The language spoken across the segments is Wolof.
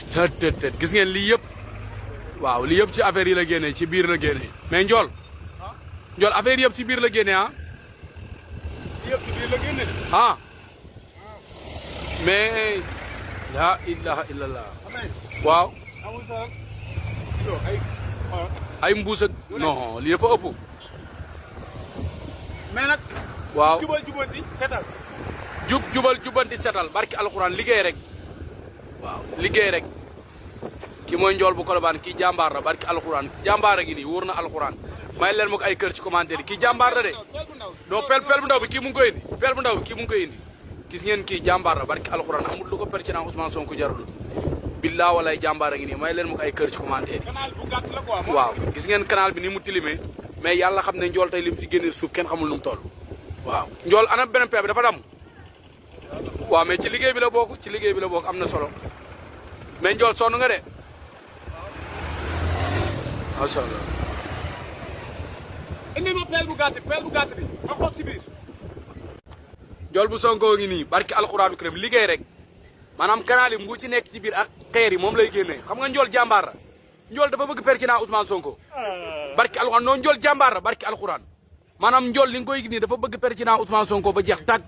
te gis ngeen lii yëpp waaw lii yëpp ci affaire yi la génnee ci biir la génnee mais njool affaire yëpp ci biir la génnee ah. yëpp ci biir la génne. ah mais la ilaha illallah waaw amul sa ay mbuus ak non lii dafa ëpp. mais nag. waaw jubanti setal. jubanti setal barki alxuraan liggéey rek. waaw liggéey rek ki mooy njool bu Colobane kii jàmbaar la barki alxuraan jàmbaar a ngi nii wóor na alxuraan may leen ma ko ay kër ci commentaire kii jàmbaar la de non pel bu ndaw bi kii mu ngi koy indi pel bu ndaw bi kii mu ngi koy indi gis ngeen kii jàmbaar la barki alxuraan amul lu ko pertinent Ousmane Sonko jarul billaa walay jàmbaar a ngi nii may leen ma ko ay kër ci commentaire yi waaw gis ngeen canal bi ni mu tilimee mais yàlla xam ne njool tey li mu fi génnee suuf kenn xamul nu mu toll waaw njool ana beneen pel bi dafa dam waaw mais ci liggéey bi la bokk am na solo mais njool sonn nga de macha allah. indi ma peel bu gàtt bi ma xool si biir. njool bu Sonko ngi nii barki alxuraanu karim liggéey rek maanaam canal yi mu ci nekk ci biir ak xeer yi moom lay génnee xam nga njool jàmbaar la njool dafa bëgg pertinent Ousmane Sonko. barki alxuraan non njool jàmbaar la barki alxuraan maanaam njool li nga koy nii dafa bëgg pertinent Ousmane Sonko ba jeex tàgg.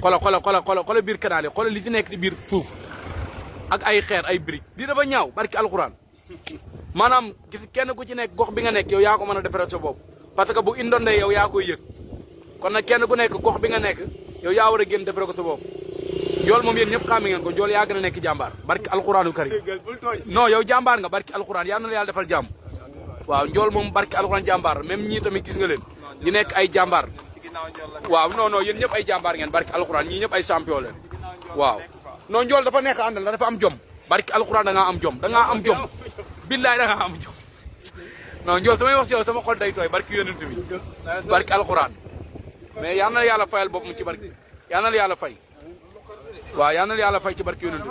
xoolal biir canal yi xoolal li ci nekk ci biir suuf ak ay xeer ay briques di dafa ñaaw barki alxuraan maanaam gis kenn ku ci nekk gox bi nga nekk yow yaa ko mën a defaral sa bopp parce que bu indondee yow yaa koy yëg kon nag kenn ku nekk gox bi nga nekk yow yaa war a génn defaral ko sa bopp njool moom yéen ñëpp xàmme ngeen ko njool yaa gën a nekk jàmbaar barki alxuraanu karim non yow jàmbaar nga barki alxuraan yaa na la yàlla defal jàmm waaw njool moom barki alxuraan jàmbaar même ñii tamit gis nga leen di nekk ay jàmbaar waaw non yéen ñëpp ay jàmbaar ngeen barki alxuraan ñii ñëpp ay champion leen waaw non njool dafa nekk àndal dafa am jom barki alxuraan da ngaa am jom billaay da ngaa am jom non njool samay wax si yow sama xol day tooy barki yonent bi barki alxuraan mais yal na yàlla fayal boppam ci barki yal na yàlla fay waaw yal na yàlla fay ci barki yonent bi